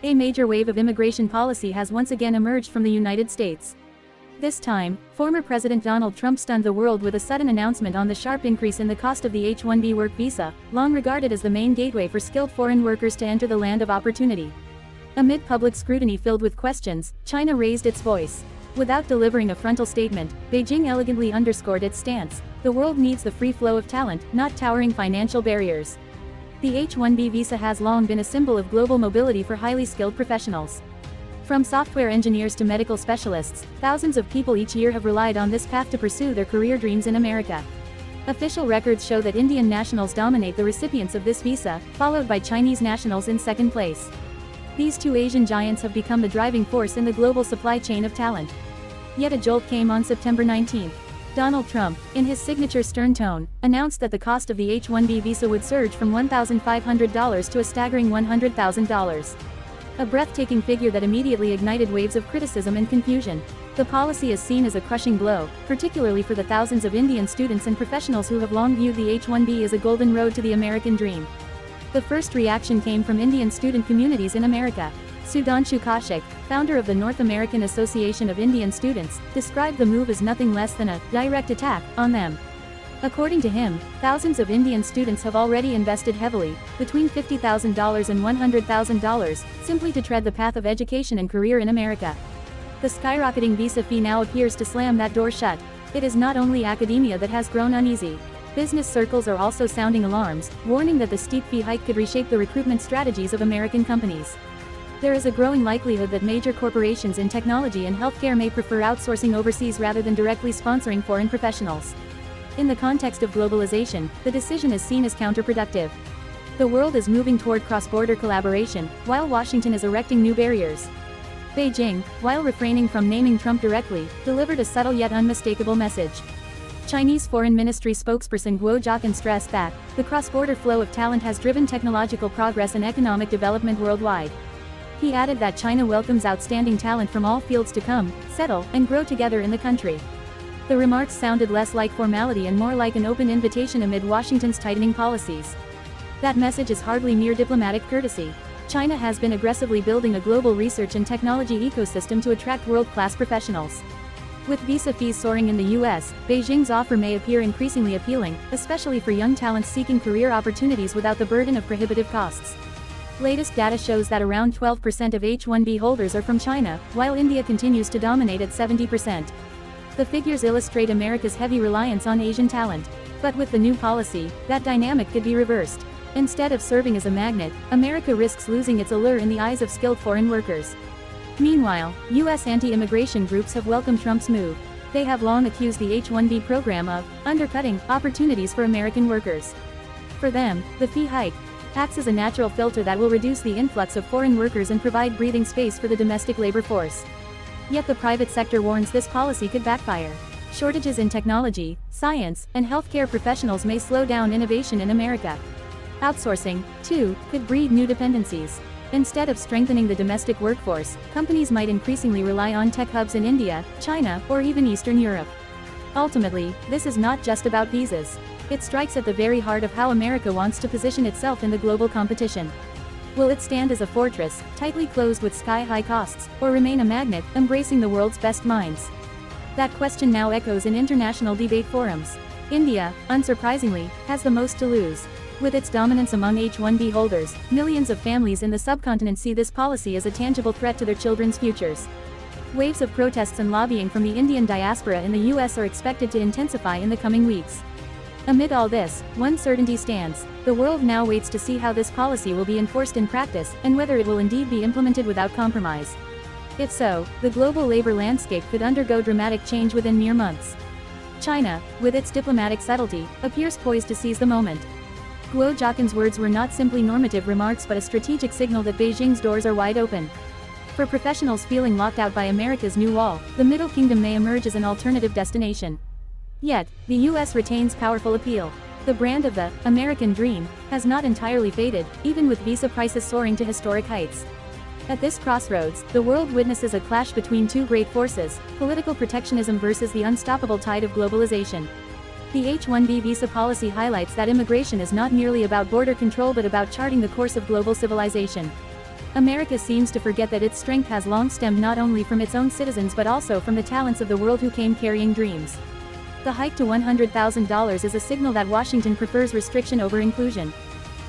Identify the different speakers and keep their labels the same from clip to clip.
Speaker 1: A major wave of immigration policy has once again emerged from the United States. This time, former President Donald Trump stunned the world with a sudden announcement on the sharp increase in the cost of the H-1B work visa, long regarded as the main gateway for skilled foreign workers to enter the land of opportunity. Amid public scrutiny filled with questions, China raised its voice. Without delivering a frontal statement, Beijing elegantly underscored its stance: the world needs the free flow of talent, not towering financial barriers. The H-1B visa has long been a symbol of global mobility for highly skilled professionals. From software engineers to medical specialists, thousands of people each year have relied on this path to pursue their career dreams in America. Official records show that Indian nationals dominate the recipients of this visa, followed by Chinese nationals in second place. These two Asian giants have become the driving force in the global supply chain of talent. Yet a jolt came on September 19. Donald Trump, in his signature stern tone, announced that the cost of the H-1B visa would surge from $1,500 to a staggering $100,000. A breathtaking figure that immediately ignited waves of criticism and confusion. The policy is seen as a crushing blow, particularly for the thousands of Indian students and professionals who have long viewed the H-1B as a golden road to the American dream. The first reaction came from Indian student communities in America. Sudhanshu Kaushik, founder of the North American Association of Indian Students, described the move as nothing less than a direct attack on them. According to him, thousands of Indian students have already invested heavily, between $50,000 and $100,000, simply to tread the path of education and career in America. The skyrocketing visa fee now appears to slam that door shut. It is not only academia that has grown uneasy. Business circles are also sounding alarms, warning that the steep fee hike could reshape the recruitment strategies of American companies. There is a growing likelihood that major corporations in technology and healthcare may prefer outsourcing overseas rather than directly sponsoring foreign professionals. In the context of globalization, the decision is seen as counterproductive. The world is moving toward cross-border collaboration, while Washington is erecting new barriers. Beijing, while refraining from naming Trump directly, delivered a subtle yet unmistakable message. Chinese Foreign Ministry spokesperson Guo Jiaqun stressed that the cross-border flow of talent has driven technological progress and economic development worldwide. He added that China welcomes outstanding talent from all fields to come, settle, and grow together in the country. The remarks sounded less like formality and more like an open invitation amid Washington's tightening policies. That message is hardly mere diplomatic courtesy. China has been aggressively building a global research and technology ecosystem to attract world-class professionals. With visa fees soaring in the US, Beijing's offer may appear increasingly appealing, especially for young talents seeking career opportunities without the burden of prohibitive costs. Latest data shows that around 12% of H-1B holders are from China, while India continues to dominate at 70%. The figures illustrate America's heavy reliance on Asian talent. But with the new policy, that dynamic could be reversed. Instead of serving as a magnet, America risks losing its allure in the eyes of skilled foreign workers. Meanwhile, U.S. anti-immigration groups have welcomed Trump's move. They have long accused the H-1B program of undercutting opportunities for American workers. For them, the fee hike acts as a natural filter that will reduce the influx of foreign workers and provide breathing space for the domestic labor force. Yet the private sector warns this policy could backfire. Shortages in technology, science, and healthcare professionals may slow down innovation in America. Outsourcing, too, could breed new dependencies. Instead of strengthening the domestic workforce, companies might increasingly rely on tech hubs in India, China, or even Eastern Europe. Ultimately, this is not just about visas. It strikes at the very heart of how America wants to position itself in the global competition. Will it stand as a fortress, tightly closed with sky-high costs, or remain a magnet, embracing the world's best minds? That question now echoes in international debate forums. India, unsurprisingly, has the most to lose. With its dominance among H-1B holders, millions of families in the subcontinent see this policy as a tangible threat to their children's futures. Waves of protests and lobbying from the Indian diaspora in the US are expected to intensify in the coming weeks. Amid all this, one certainty stands: the world now waits to see how this policy will be enforced in practice, and whether it will indeed be implemented without compromise. If so, the global labor landscape could undergo dramatic change within mere months. China, with its diplomatic subtlety, appears poised to seize the moment. Guo Jiaqun's words were not simply normative remarks but a strategic signal that Beijing's doors are wide open. For professionals feeling locked out by America's new wall, the Middle Kingdom may emerge as an alternative destination. Yet, the US retains powerful appeal. The brand of the American dream has not entirely faded, even with visa prices soaring to historic heights. At this crossroads, the world witnesses a clash between two great forces: political protectionism versus the unstoppable tide of globalization. The H-1B visa policy highlights that immigration is not merely about border control but about charting the course of global civilization. America seems to forget that its strength has long stemmed not only from its own citizens but also from the talents of the world who came carrying dreams. The hike to $100,000 is a signal that Washington prefers restriction over inclusion.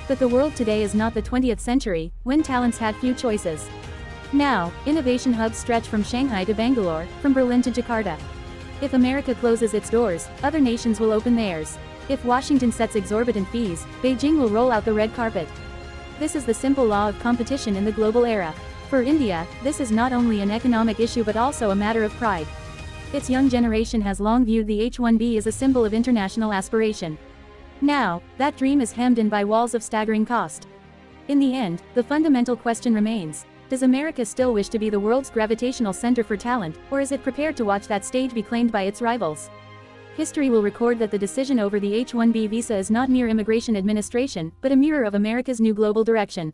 Speaker 1: But the world today is not the 20th century, when talents had few choices. Now, innovation hubs stretch from Shanghai to Bangalore, from Berlin to Jakarta. If America closes its doors, other nations will open theirs. If Washington sets exorbitant fees, Beijing will roll out the red carpet. This is the simple law of competition in the global era. For India, this is not only an economic issue but also a matter of pride. Its young generation has long viewed the H-1B as a symbol of international aspiration. Now, that dream is hemmed in by walls of staggering cost. In the end, the fundamental question remains: does America still wish to be the world's gravitational center for talent, or is it prepared to watch that stage be claimed by its rivals? History will record that the decision over the H-1B visa is not mere immigration administration, but a mirror of America's new global direction.